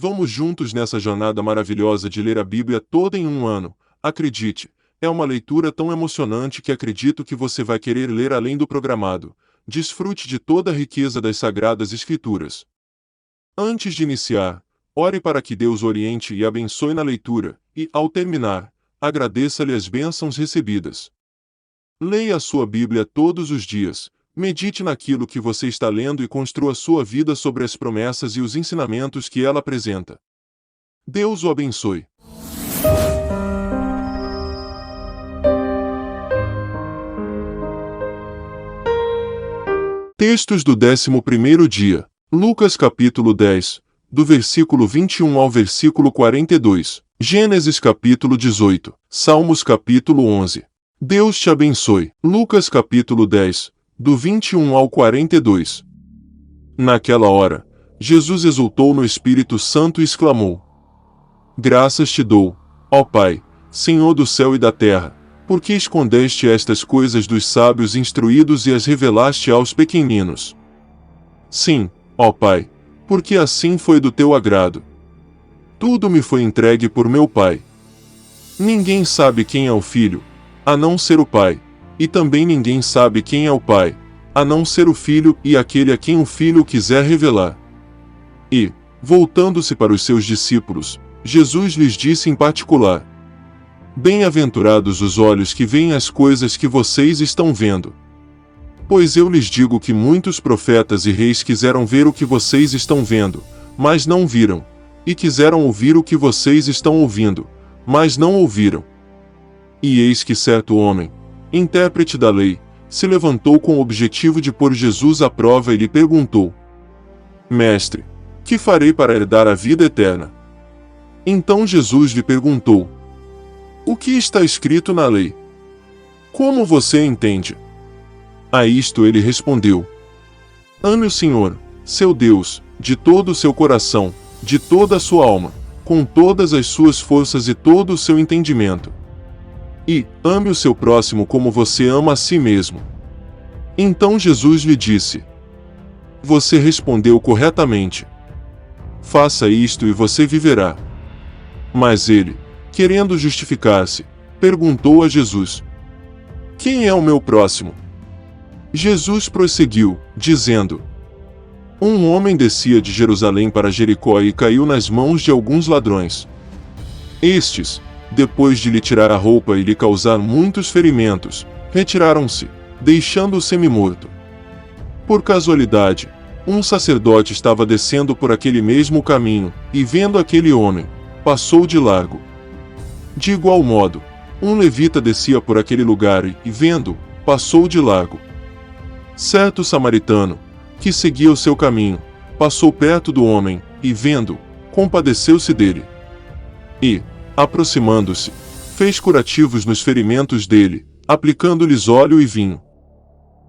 Vamos juntos nessa jornada maravilhosa de ler a Bíblia toda em um ano. Acredite, é uma leitura tão emocionante que acredito que você vai querer ler além do programado. Desfrute de toda a riqueza das Sagradas Escrituras. Antes de iniciar, ore para que Deus oriente e abençoe na leitura, e, ao terminar, agradeça-lhe as bênçãos recebidas. Leia a sua Bíblia todos os dias, medite naquilo que você está lendo e construa sua vida sobre as promessas e os ensinamentos que ela apresenta. Deus o abençoe. Textos do 11º dia. Lucas capítulo 10, do versículo 21 ao versículo 42. Gênesis capítulo 18. Salmos capítulo 11. Deus te abençoe. Lucas capítulo 10, do 21 ao 42. Naquela hora, Jesus exultou no Espírito Santo e exclamou: Graças te dou, ó Pai, Senhor do céu e da terra, porque escondeste estas coisas dos sábios instruídos e as revelaste aos pequeninos. Sim, ó Pai, porque assim foi do teu agrado. Tudo me foi entregue por meu Pai. Ninguém sabe quem é o Filho, a não ser o Pai, e também ninguém sabe quem é o Pai, a não ser o Filho e aquele a quem o Filho quiser revelar. E, voltando-se para os seus discípulos, Jesus lhes disse em particular: Bem-aventurados os olhos que veem as coisas que vocês estão vendo. Pois eu lhes digo que muitos profetas e reis quiseram ver o que vocês estão vendo, mas não viram, e quiseram ouvir o que vocês estão ouvindo, mas não ouviram. E eis que certo homem, intérprete da lei, se levantou com o objetivo de pôr Jesus à prova e lhe perguntou: Mestre, que farei para herdar a vida eterna? Então Jesus lhe perguntou: O que está escrito na lei? Como você entende? A isto ele respondeu: Ame o Senhor, seu Deus, de todo o seu coração, de toda a sua alma, com todas as suas forças e todo o seu entendimento. E ame o seu próximo como você ama a si mesmo. Então Jesus lhe disse: Você respondeu corretamente. Faça isto e você viverá. Mas ele, querendo justificar-se, perguntou a Jesus: Quem é o meu próximo? Jesus prosseguiu, dizendo: Um homem descia de Jerusalém para Jericó e caiu nas mãos de alguns ladrões. Estes, depois de lhe tirar a roupa e lhe causar muitos ferimentos, retiraram-se, deixando-o semi-morto. Por casualidade, um sacerdote estava descendo por aquele mesmo caminho, e vendo aquele homem, passou de largo. De igual modo, um levita descia por aquele lugar e, vendo-o, passou de largo. Certo samaritano, que seguia o seu caminho, passou perto do homem, e vendo-o, compadeceu-se dele. E, aproximando-se, fez curativos nos ferimentos dele, aplicando-lhes óleo e vinho.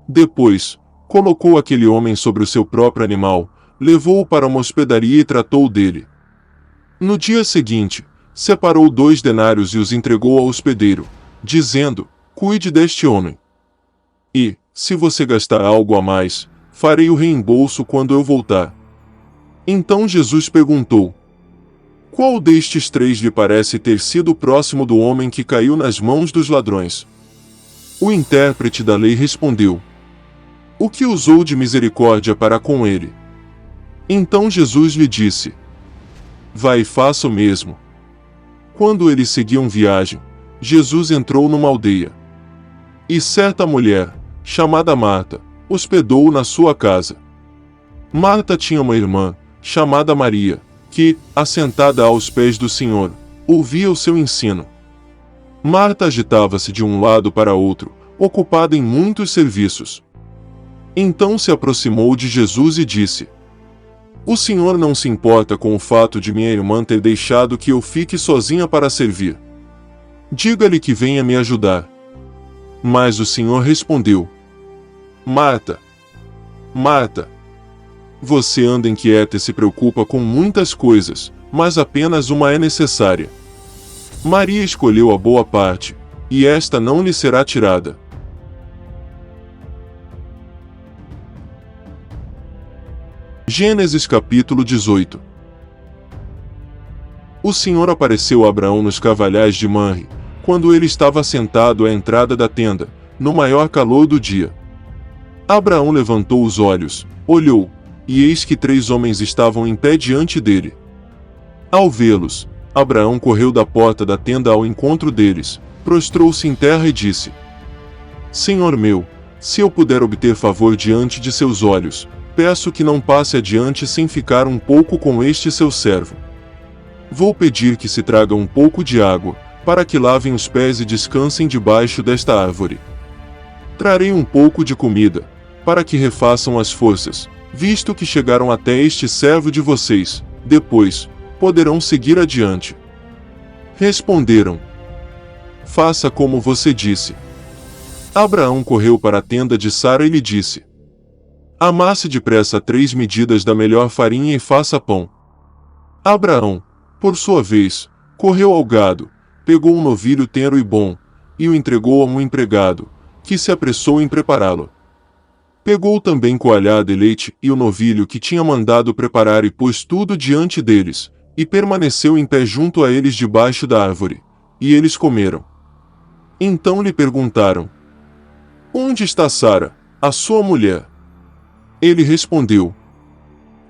Depois, colocou aquele homem sobre o seu próprio animal, levou-o para uma hospedaria e tratou dele. No dia seguinte, separou 2 denários e os entregou ao hospedeiro, dizendo: Cuide deste homem. E, se você gastar algo a mais, farei o reembolso quando eu voltar. Então Jesus perguntou: Qual destes 3 lhe parece ter sido próximo do homem que caiu nas mãos dos ladrões? O intérprete da lei respondeu: O que usou de misericórdia para com ele? Então Jesus lhe disse: Vai e faça o mesmo. Quando eles seguiam viagem, Jesus entrou numa aldeia. E certa mulher, chamada Marta, hospedou-o na sua casa. Marta tinha uma irmã, chamada Maria, que, assentada aos pés do Senhor, ouvia o seu ensino. Marta agitava-se de um lado para outro, ocupada em muitos serviços. Então se aproximou de Jesus e disse: O Senhor não se importa com o fato de minha irmã ter deixado que eu fique sozinha para servir. Diga-lhe que venha me ajudar. Mas o Senhor respondeu: Marta, Marta, você anda inquieta e se preocupa com muitas coisas, mas apenas uma é necessária. Maria escolheu a boa parte, e esta não lhe será tirada. Gênesis capítulo 18. O Senhor apareceu a Abraão nos cavalhais de Manre, quando ele estava sentado à entrada da tenda, no maior calor do dia. Abraão levantou os olhos, olhou, e eis que 3 homens estavam em pé diante dele. Ao vê-los, Abraão correu da porta da tenda ao encontro deles, prostrou-se em terra e disse: Senhor meu, se eu puder obter favor diante de seus olhos, peço que não passe adiante sem ficar um pouco com este seu servo. Vou pedir que se traga um pouco de água, para que lavem os pés e descansem debaixo desta árvore. Trarei um pouco de comida, para que refaçam as forças, visto que chegaram até este servo de vocês, depois, poderão seguir adiante. Responderam: Faça como você disse. Abraão correu para a tenda de Sara e lhe disse: Amasse depressa 3 medidas da melhor farinha e faça pão. Abraão, por sua vez, correu ao gado, pegou um novilho tenro e bom, e o entregou a um empregado, que se apressou em prepará-lo. Pegou também coalhada e leite e o novilho que tinha mandado preparar e pôs tudo diante deles, e permaneceu em pé junto a eles debaixo da árvore, e eles comeram. Então lhe perguntaram: Onde está Sara, a sua mulher? Ele respondeu: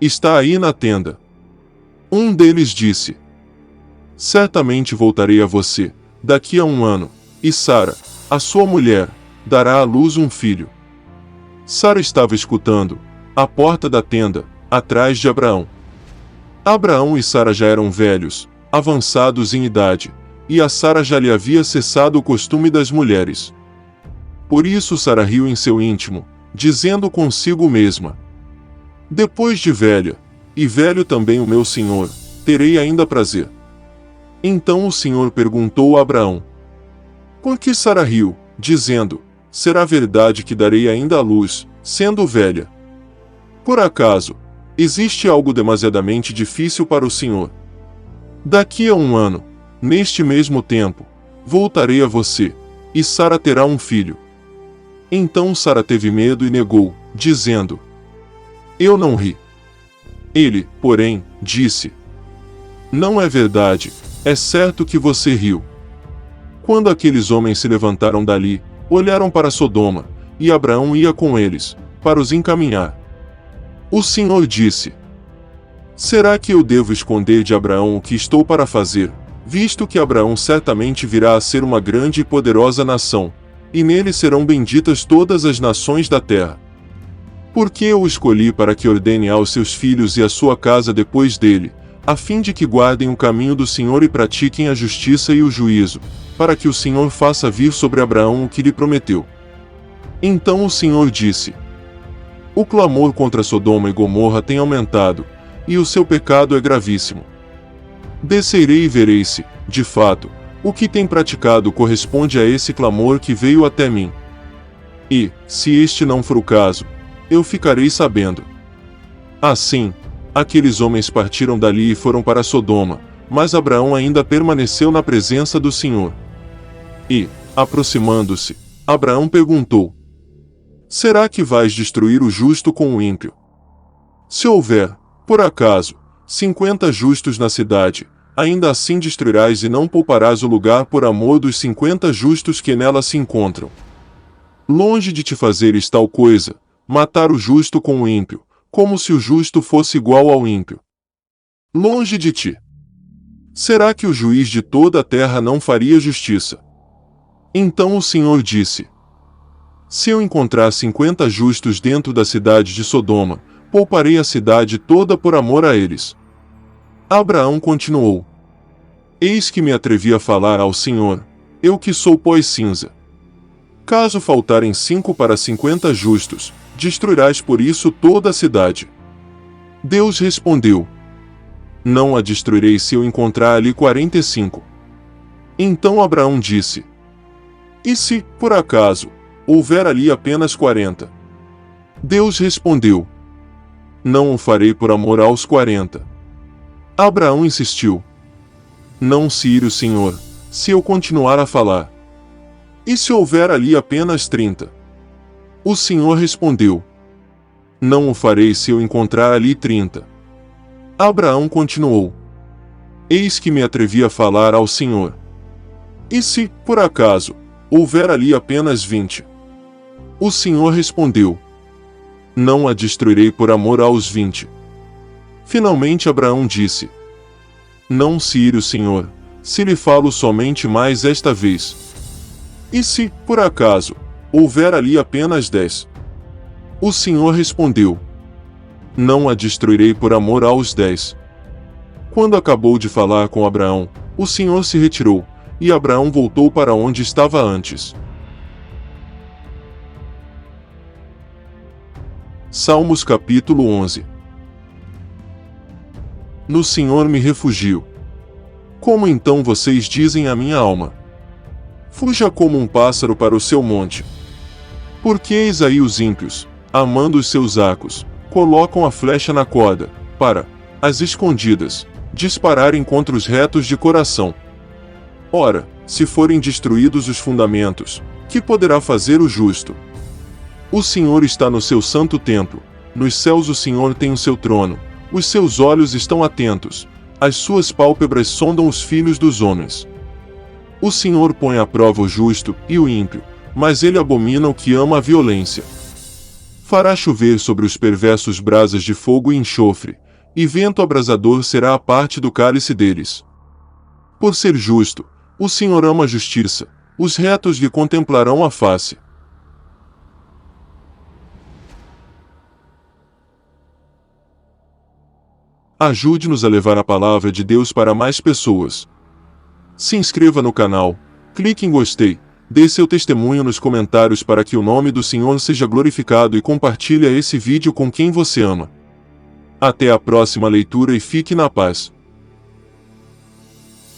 Está aí na tenda. Um deles disse: Certamente voltarei a você, daqui a 1 ano, e Sara, a sua mulher, dará à luz um filho. Sara estava escutando, à porta da tenda, atrás de Abraão. Abraão e Sara já eram velhos, avançados em idade, e a Sara já lhe havia cessado o costume das mulheres. Por isso Sara riu em seu íntimo, dizendo consigo mesma: Depois de velha, e velho também o meu senhor, terei ainda prazer. Então o Senhor perguntou a Abraão: Por que Sara riu, dizendo: Será verdade que darei ainda à luz, sendo velha? Por acaso, existe algo demasiadamente difícil para o Senhor? Daqui a 1 ano, neste mesmo tempo, voltarei a você, e Sara terá um filho. Então Sara teve medo e negou, dizendo: Eu não ri. Ele, porém, disse: Não é verdade, é certo que você riu. Quando aqueles homens se levantaram dali, olharam para Sodoma, e Abraão ia com eles, para os encaminhar. O Senhor disse: Será que eu devo esconder de Abraão o que estou para fazer, visto que Abraão certamente virá a ser uma grande e poderosa nação, e nele serão benditas todas as nações da terra? Porque eu o escolhi para que ordene aos seus filhos e à sua casa depois dele, a fim de que guardem o caminho do Senhor e pratiquem a justiça e o juízo, para que o Senhor faça vir sobre Abraão o que lhe prometeu. Então o Senhor disse: O clamor contra Sodoma e Gomorra tem aumentado, e o seu pecado é gravíssimo. Descerei e verei se, de fato, o que tem praticado corresponde a esse clamor que veio até mim. E, se este não for o caso, eu ficarei sabendo. Assim, aqueles homens partiram dali e foram para Sodoma, mas Abraão ainda permaneceu na presença do Senhor. E, aproximando-se, Abraão perguntou: Será que vais destruir o justo com o ímpio? Se houver, por acaso, 50 justos na cidade, ainda assim destruirás e não pouparás o lugar por amor dos 50 justos que nela se encontram. Longe de te fazeres tal coisa, matar o justo com o ímpio, como se o justo fosse igual ao ímpio. Longe de ti. Será que o juiz de toda a terra não faria justiça? Então o Senhor disse: Se eu encontrar 50 justos dentro da cidade de Sodoma, pouparei a cidade toda por amor a eles. Abraão continuou: Eis que me atrevi a falar ao Senhor, eu que sou pó e cinza. Caso faltarem 5 para 50 justos, destruirás por isso toda a cidade. Deus respondeu: Não a destruirei se eu encontrar ali 45. Então Abraão disse: E se, por acaso, houver ali apenas 40? Deus respondeu: Não o farei por amor aos 40. Abraão insistiu: Não se ire o Senhor, se eu continuar a falar. E se houver ali apenas 30? O Senhor respondeu: Não o farei se eu encontrar ali 30. Abraão continuou: Eis que me atrevi a falar ao Senhor. E se, por acaso, houver ali apenas 20? O Senhor respondeu: não a destruirei por amor aos 20. Finalmente Abraão disse: não se ire o Senhor, se lhe falo somente mais esta vez. E se, por acaso, houver ali apenas 10? O Senhor respondeu: não a destruirei por amor aos 10. Quando acabou de falar com Abraão, o Senhor se retirou, e Abraão voltou para onde estava antes. Salmos capítulo 11. No Senhor me refugio. Como então vocês dizem à minha alma? Fuja como um pássaro para o seu monte. Porque eis aí os ímpios, amando os seus arcos, colocam a flecha na corda, para, às escondidas, dispararem contra os retos de coração. Ora, se forem destruídos os fundamentos, que poderá fazer o justo? O Senhor está no seu santo templo, nos céus o Senhor tem o seu trono, os seus olhos estão atentos, as suas pálpebras sondam os filhos dos homens. O Senhor põe à prova o justo e o ímpio, mas ele abomina o que ama a violência. Fará chover sobre os perversos brasas de fogo e enxofre, e vento abrasador será a parte do cálice deles. Por ser justo, o Senhor ama a justiça, os retos lhe contemplarão a face. Ajude-nos a levar a palavra de Deus para mais pessoas. Se inscreva no canal, clique em gostei, dê seu testemunho nos comentários para que o nome do Senhor seja glorificado e compartilhe esse vídeo com quem você ama. Até a próxima leitura e fique na paz.